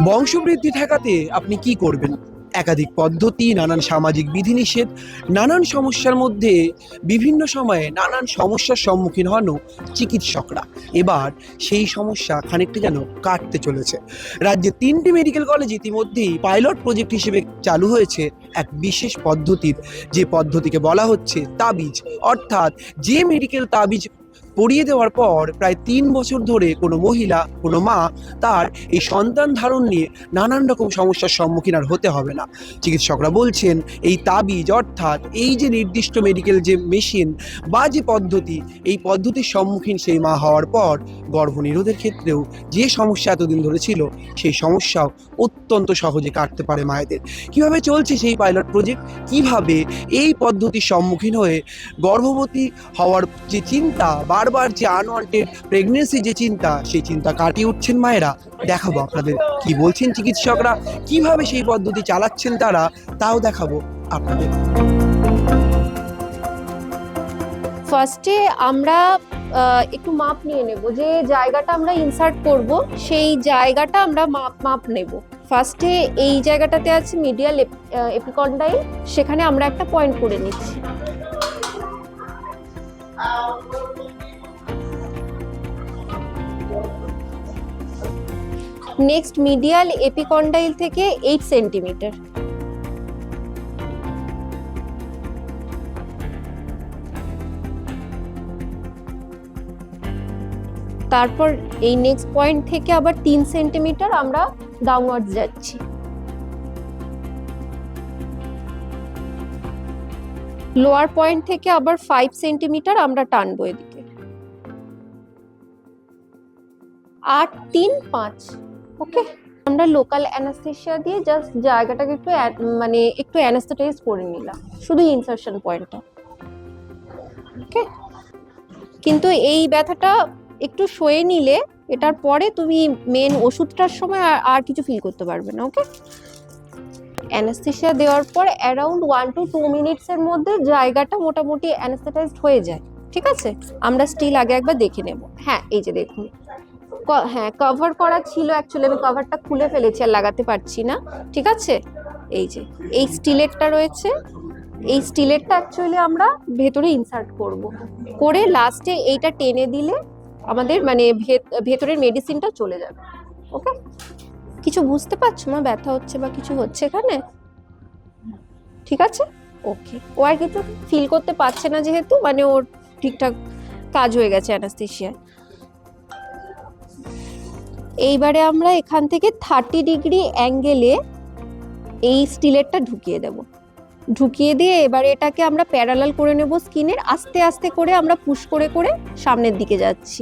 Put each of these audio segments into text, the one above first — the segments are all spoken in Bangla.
বংশবৃদ্ধি ঠেকাতে আপনি কি করবেন? একাধিক পদ্ধতি, নানান সামাজিক বিধিনিষেধ, নানান সমস্যার মধ্যে বিভিন্ন সময়ে নানান সমস্যার সম্মুখীন হন চিকিৎসকরা। এবার সেই সমস্যা খানিকটা যেন কাটতে চলেছে। রাজ্যে 3টি মেডিকেল কলেজ ইতিমধ্যেই পাইলট প্রজেক্ট হিসেবে চালু হয়েছে এক বিশেষ পদ্ধতির, যে পদ্ধতিকে বলা হচ্ছে তাবিজ। অর্থাৎ যে মেডিকেল তাবিজ পরিয়ে দেওয়ার পর প্রায় 3 বছর ধরে কোনো মহিলা, কোনো মা তার এই সন্তান ধারণ নিয়ে নানান রকম সমস্যার সম্মুখীন আর হতে হবে না। চিকিৎসকরা বলছেন এই তাবিজ অর্থাৎ এই যে নির্দিষ্ট মেডিকেল যে মেশিন বা যে পদ্ধতি, এই পদ্ধতির সম্মুখীন সেই মা হওয়ার পর গর্ভনিরোধের ক্ষেত্রেও যে সমস্যা এতদিন ধরে ছিল সেই সমস্যাও অত্যন্ত সহজে কাটতে পারে মায়েদের। কিভাবে চলছে সেই পাইলট প্রজেক্ট, কিভাবে এই পদ্ধতির সম্মুখীন হয়ে গর্ভবতী হওয়ার যে চিন্তা, বারবার যে আনওয়ান্টেড প্রেগনেন্সি যে চিন্তা, সেই চিন্তা কাটিয়ে উঠছেন মায়েরা, দেখাবো আপনাদের কি বলছেন চিকিৎসকরা, কিভাবে সেই পদ্ধতি চালাচ্ছেন তারা, তাও দেখাবো আপনাদের। ফার্স্টে আমরা একটু মাপ নিয়ে নেব, যে জায়গাটা আমরা ইনসার্ট করব সেই জায়গাটা আমরা মাপ নেব। ফার্স্টে এই জায়গাটাতে আছে মিডিয়াল এপিকন্ডাইল, সেখানে আমরা একটা পয়েন্ট করে নিচ্ছি। নেক্সট মিডিয়াল এপিকন্ডাইল থেকে 8 সেন্টিমিটার। তারপর এই নেক্সট পয়েন্ট থেকে আবার 3 সেন্টিমিটার আমরা ডাউনওয়ার্ডস যাচ্ছি। লোয়ার পয়েন্ট থেকে আবার 5 সেন্টিমিটার আমরা টানবো এদিকে। 8, 3, 5। ওকে, আমরা লোকাল অ্যানাস্থেসিয়া দিয়ে জাস্ট জায়গাটাকে একটু অ্যানাস্থেটাইজ করে নিলাম, শুধু ইনসারশন পয়েন্টটা। ওকে, কিন্তু এই ব্যথাটা একটু সয়ে নিলে এটার পরে তুমি মেন ওষুধটার সময় আর কিছু ফিল করতে পারবে না। ওকে, অ্যানাস্থেসিয়া দেওয়ার পর অ্যারাউন্ড 1 to 2 মিনিটসের মধ্যে জায়গাটা মোটামুটি অ্যানাস্থেটাইজড হয়ে যায়। ঠিক আছে, আমরা স্টিল আগে একবার দেখে নেব। হ্যাঁ, এই যে দেখুন, হ্যাঁ কভার করা ছিল, অ্যাকচুয়ালি আমি কভারটা খুলে ফেলেছি আর লাগাতে পারছি না। ঠিক আছে, এই যে এই স্টিলেটটা রয়েছে, এই স্টিলেটটা অ্যাকচুয়ালি আমরা ভেতরে ইনসার্ট করব, করে লাস্টে এইটা টেনে দিলে আমাদের ভেতরের মেডিসিনটা চলে যাবে। ওকে, কিছু বুঝতে পারছো মা, ব্যথা হচ্ছে বা কিছু হচ্ছে এখানে? ঠিক আছে, ওকে। ও আর কিছু ফিল করতে পারছে না, যেহেতু ওর ঠিকঠাক কাজ হয়ে গেছে অ্যানাস্থেসিয়া। এইবারে আমরা এখান থেকে 30 ডিগ্রি অ্যাঙ্গেলে এই স্টিলেটটা ঢুকিয়ে দেব। ঢুকিয়ে দিয়ে এবারে এটাকে আমরা প্যারালাল করে নেব স্কিনের, আস্তে আস্তে করে আমরা পুশ করে করে সামনের দিকে যাচ্ছি।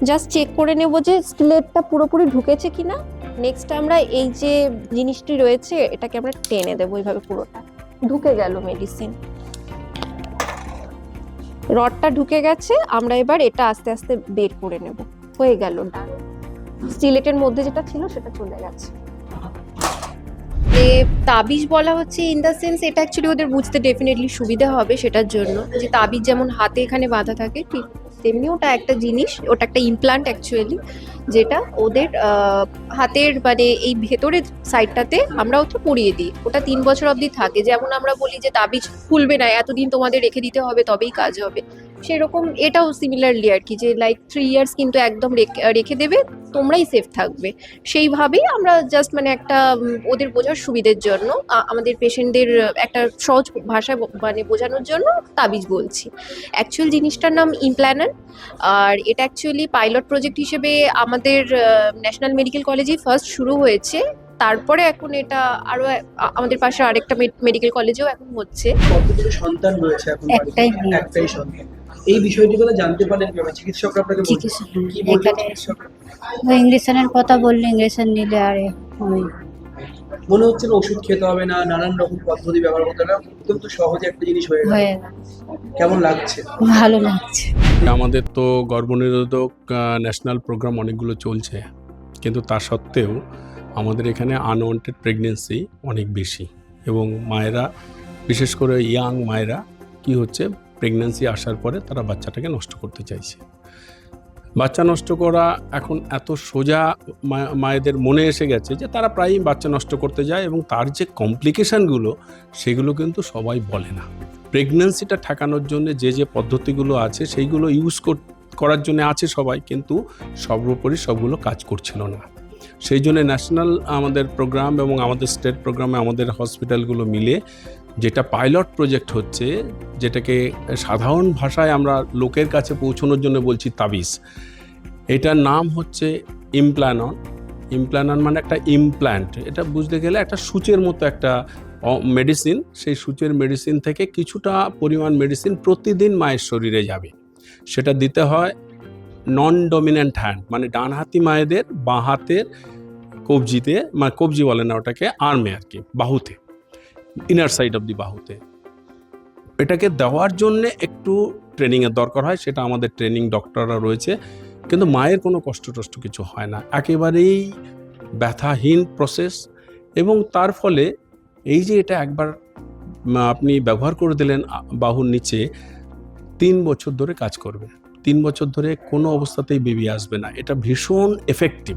জাস্ট চেক করে নেব যে স্টিলেটটা পুরোপুরি ঢুকেছে কিনা। নেক্সট আমরা এই যে জিনিসটি রয়েছে এটাকে আমরা টেনে দেবো, এইভাবে পুরোটা ঢুকে গেল মেডিসিন, রডটা ঢুকে গেছে। আমরা এবার এটা আস্তে আস্তে বের করে নেব, হয়ে গেল ডান। স্টিলেটের মধ্যে যেটা ছিল সেটা চলে গেছে। তাবিজ বলা হচ্ছে ইন দ্য সেন্স, এটা অ্যাকচুয়ালি ওদের বুঝতে ডেফিনেটলি সুবিধা হবে, সেটার জন্য যে তাবিজ যেমন হাতে এখানে বাঁধা থাকে, ঠিক তেমনি ওটা একটা জিনিস, ওটা একটা ইমপ্লান্ট অ্যাকচুয়ালি, যেটা ওদের হাতের এই ভেতরের সাইডটাতে আমরা ওটা পরিয়ে দিই। ওটা 3 বছর অবধি থাকে। যেমন আমরা বলি যে তাবিজ খুলবে না, এতদিন তোমাদের রেখে দিতে হবে তবেই কাজ হবে, সেরকম এটাও সিমিলারলি আর কি, যে 3 ইয়ার্স কিন্তু একদম রেখে দেবে, তোমরাই সেফ থাকবে। সেইভাবেই আমরা জাস্ট একটা ওদের বোঝার সুবিধের জন্য, আমাদের পেশেন্টদের একটা সহজ ভাষায় বোঝানোর জন্য তাবিজ বলছি। অ্যাকচুয়াল জিনিসটার নাম ইমপ্ল্যান্ট, আর এটা অ্যাকচুয়ালি পাইলট প্রজেক্ট হিসেবে আমাদের ন্যাশনাল মেডিকেল কলেজে ফার্স্ট শুরু হয়েছে। তারপরে এখন এটা আরো আমাদের পাশে আরেকটা মেডিকেল কলেজেও এখন হচ্ছে। কতগুলো সন্তান রয়েছে এখন? একটাই সন্তান। এই বিষয়টিগুলো জানতে পারেন কিভাবে চিকিৎসকরা আপনাকে কি বলছেন? চিকিৎসকরা ইংলিশের কথা বললে ইংলিশন নিলে আর মনে হচ্ছে না ওষুধ খেতে হবে না, নানান রকম পদ্ধতি ব্যবহার করতে হবে, অত্যন্ত সহজে একটা জিনিস হয়ে গেল। কেমন লাগছে? ভালো লাগছে। আমাদের তো গর্ভনিরোধক ন্যাশনাল প্রোগ্রাম অনেকগুলো চলছে, কিন্তু তা সত্ত্বেও আমাদের এখানে আনওয়ান্টেড প্রেগনেন্সি অনেক বেশি, এবং মায়েরা, বিশেষ করে ইয়াং মায়েরা কি হচ্ছে, প্রেগনেন্সি আসার পরে তারা বাচ্চাটাকে নষ্ট করতে চাইছে। বাচ্চা নষ্ট করা এখন এত সোজা মায়েদের মনে এসে গেছে যে তারা প্রায়ই বাচ্চা নষ্ট করতে যায়, এবং তার যে কমপ্লিকেশানগুলো সেগুলো কিন্তু সবাই বলে না। প্রেগন্যান্সিটা ঠেকানোর জন্য যে পদ্ধতিগুলো আছে সেইগুলো ইউজ করার জন্য আছে সবাই, কিন্তু সর্বোপরি সবগুলো কাজ করছিল না। সেই জন্য ন্যাশনাল আমাদের প্রোগ্রাম এবং আমাদের স্টেট প্রোগ্রামে আমাদের হসপিটালগুলো মিলে যেটা পাইলট প্রজেক্ট হচ্ছে, যেটাকে সাধারণ ভাষায় আমরা লোকের কাছে পৌঁছানোর জন্য বলছি তাবিজ, এটার নাম হচ্ছে ইমপ্ল্যানন। ইমপ্ল্যানন মানে একটা ইমপ্ল্যান্ট, এটা বুঝতে গেলে একটা সূচের মতো একটা মেডিসিন। সেই সূচের মেডিসিন থেকে কিছুটা পরিমাণ মেডিসিন প্রতিদিন মায়ের শরীরে যাবে। সেটা দিতে হয় নন ডমিন্যান্ট হ্যান্ড, মানে ডান হাতি মায়েদের বাঁ হাতের কবজিতে, মানে কবজি বলে না ওটাকে, আর্মে আর কি, বাহুতে, ইনার সাইড অফ দি বাহুতে। এটাকে দেওয়ার জন্যে একটু ট্রেনিংয়ের দরকার হয়, সেটা আমাদের ট্রেনিং ডক্টররা রয়েছে, কিন্তু মায়ের কোনো কষ্ট কিছু হয় না, একেবারেই ব্যথাহীন প্রসেস। এবং তার ফলে এই যে এটা একবার আপনি ব্যবহার করে দিলেন বাহুর নিচে, 3 বছর ধরে কাজ করবে, 3 বছর ধরে কোনো অবস্থাতেই বেবি আসবে না। এটা ভীষণ এফেক্টিভ।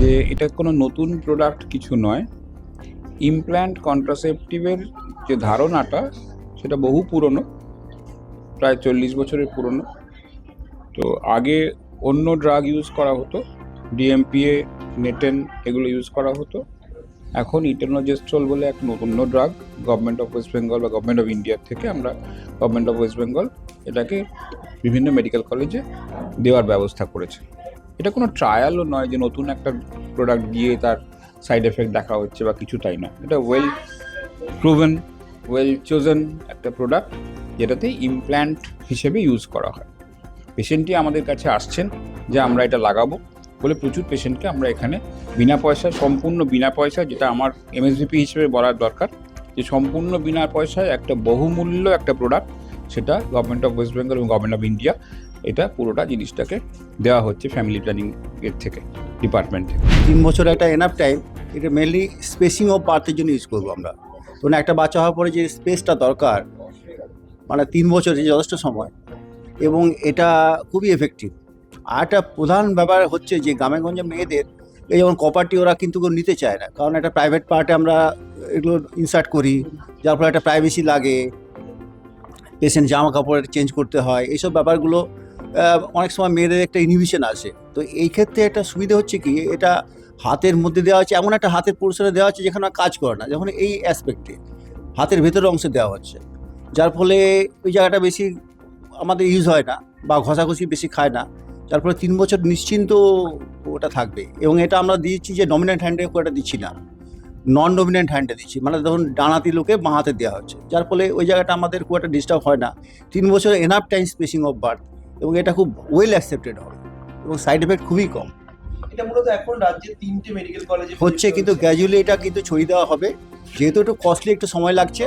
যে এটা কোনো নতুন প্রোডাক্ট কিছু নয়। ইমপ্ল্যান্ট কন্ট্রাসেপটিভের যে ধারণাটা সেটা বহু পুরনো, প্রায় 40 বছরের পুরনো। তো আগে অন্য ড্রাগ ইউজ করা হতো, ডিএমপিএ, নেটেন, এগুলো ইউজ করা হতো। এখন ইটেনোজেস্ট্রল বলে এক অন্য drug government of West Bengal বা গভর্নমেন্ট অফ ইন্ডিয়ার থেকে আমরা গভর্নমেন্ট অফ ওয়েস্ট বেঙ্গল এটাকে বিভিন্ন মেডিকেল কলেজে দেওয়ার ব্যবস্থা করেছে। এটা কোনো ট্রায়ালও নয় যে নতুন একটা প্রোডাক্ট দিয়ে তার সাইড এফেক্ট দেখা হচ্ছে বা কিছু, তাই না। এটা ওয়েল প্রুভেন, ওয়েল চোজেন একটা প্রোডাক্ট, যেটাতে ইমপ্ল্যান্ট হিসেবে ইউজ করা হয়। পেশেন্টই আমাদের কাছে আসছেন যে আমরা এটা লাগাবো বলে, প্রচুর পেশেন্টকে আমরা এখানে বিনা পয়সায়, সম্পূর্ণ বিনা পয়সায়, যেটা আমার এমএসভিপি হিসেবে বলার দরকার, যে সম্পূর্ণ বিনা পয়সায় একটা বহুমূল্য একটা প্রোডাক্ট, সেটা গভর্নমেন্ট অফ ওয়েস্ট বেঙ্গল এবং গভর্নমেন্ট অফ ইন্ডিয়া এটা পুরোটা জিনিসটাকে দেওয়া হচ্ছে ফ্যামিলি প্ল্যানিং এর থেকে, ডিপার্টমেন্ট থেকে। 3 বছর একটা এনাফ টাইম। এটা মেনলি স্পেসিং অফ বার্থের জন্য ইউজ করবো আমরা। তো একটা বাচ্চা হওয়ার পরে যে স্পেসটা দরকার, মানে 3 বছর যথেষ্ট সময়, এবং এটা খুবই এফেক্টিভ। আর একটা প্রধান ব্যাপার হচ্ছে যে গ্রামেগঞ্জে মেয়েদের এই যেমন কপারটি ওরা কিন্তু কেউ নিতে চায় না, কারণ একটা প্রাইভেট পার্টে আমরা এগুলো ইনসার্ট করি, যার ফলে একটা প্রাইভেসি লাগে, পেশেন্ট জামা কাপড় চেঞ্জ করতে হয়, এইসব ব্যাপারগুলো অনেক সময় মেয়েদের একটা ইনহিবিশন আসে। তো এই ক্ষেত্রে একটা সুবিধা হচ্ছে কি, এটা হাতের মধ্যে দেওয়া হচ্ছে, এমন একটা হাতের পোর্শনে দেওয়া হচ্ছে যেখানে কাজ করে না, যখন এই অ্যাসপেক্টে হাতের ভেতরের অংশে দেওয়া হচ্ছে, যার ফলে ওই জায়গাটা বেশি আমাদের ইউজ হয় না বা ঘষাঘষি বেশি খায় না, যার ফলে 3 বছর নিশ্চিন্ত ওটা থাকবে। এবং এটা আমরা দিচ্ছি যে ডমিনেন্ট হ্যান্ডে ওটা দিচ্ছি না, নন ডমিনেন্ট হ্যান্ডে দিচ্ছি, মানে ধরুন ডানাতি লোকে বাঁ হাতে দেওয়া হচ্ছে, যার ফলে ওই জায়গাটা আমাদের খুব একটা ডিস্টার্ব হয় না। 3 বছর enough time spacing of birth, এবং এটা খুব ওয়েল অ্যাকসেপ্টেড হয় এবং সাইড এফেক্ট খুবই কম। এটা মূলত এখন রাজ্যের 3টে মেডিকেল কলেজে হচ্ছে, কিন্তু গ্র্যাজুয়ালি এটা কিন্তু ছড়িয়ে দেওয়া হবে, যেহেতু একটু কস্টলি, একটু সময় লাগছে,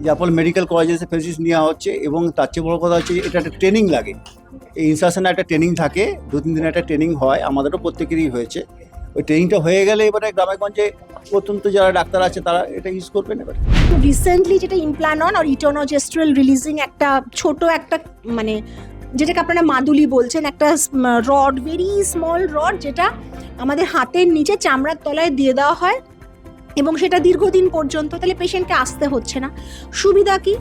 যার ফলে মেডিকেল কলেজে ফেসিলিটিস নেওয়া হচ্ছে। এবং তার চেয়ে বড় কথা হচ্ছে এটা একটা ট্রেনিং লাগে, এই ইনসার্শনে একটা ট্রেনিং থাকে, 2-3 দিনের একটা ট্রেনিং হয়, আমাদেরও প্রত্যেকেরই হয়েছে। ওই ট্রেনিংটা হয়ে গেলে এবারে গ্রামেগঞ্জে অত্যন্ত যারা ডাক্তার আছে তারা এটা ইউজ করবেন। এবারে তো রিসেন্টলি যেটা ইমপ্ল্যানন আর ইটোনোজেস্ট্রাল রিলিজিং একটা ছোট একটা, মানে যেটাকে আপনারা মাদুলি বলছেন, একটা রড, ভেরি স্মল রড, যেটা আমাদের হাতের নিচে চামড়ার তলায় দিয়ে দেওয়া হয়, এবং সেটা দীর্ঘদিন পর্যন্ত, তাহলে পেশেন্টকে আসতে হচ্ছে না। সুবিধা কি,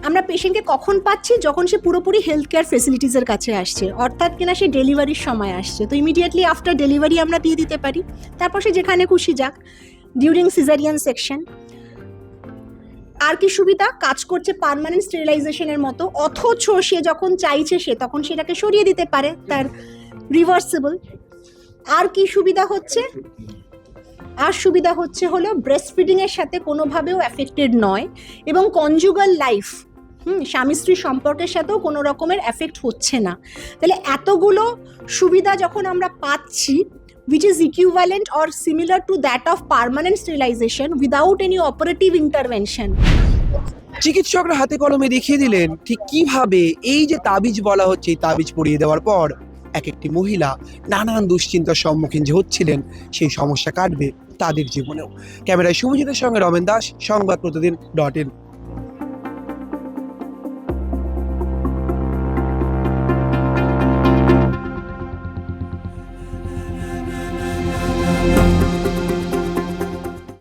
আমরা পেশেন্টকে কখন পাচ্ছি, যখন সে পুরোপুরি হেলথ কেয়ার ফেসিলিটিসের কাছে আসছে, অর্থাৎ কিনা সে ডেলিভারির সময় আসছে, তো ইমিডিয়েটলি আফটার ডেলিভারি আমরা দিয়ে দিতে পারি, তারপর সে যেখানে খুশি যাক, ডিউরিং সিজারিয়ান সেকশন। আর কি সুবিধা, কাজ করছে পার্মানেন্ট স্টেরিলাইজেশনের মতো, অথচ সে যখন চাইছে সে তখন সেটাকে সরিয়ে দিতে পারে, তার রিভার্সিবল। আর কি সুবিধা হচ্ছে, আর সুবিধা হচ্ছে হলো ব্রেস্ট ফিডিংয়ের সাথে কোনোভাবেও অ্যাফেক্টেড নয়, এবং কনজুগাল লাইফ, স্বামী স্ত্রী সম্পর্কের সাথেও কোনো রকমের এফেক্ট হচ্ছে না। তাহলে এতগুলো সুবিধা যখন আমরা পাচ্ছি, which is equivalent or similar to that of permanent sterilization without any operative intervention. চিকিৎসকরা হাতে কলমে দেখিয়ে দিলেন ঠিক কিভাবে এই যে তাবিজ বলা হচ্ছে, এই তাবিজ পরিয়ে দেওয়ার পর এক একটি মহিলা নানান দুশ্চিন্তার সম্মুখীন যে হচ্ছিলেন, সেই সমস্যা কাটবে তাদের জীবনেও। ক্যামেরায় শুভজিতের সঙ্গে রমেন দাস, সংবাদ প্রতিদিন .in।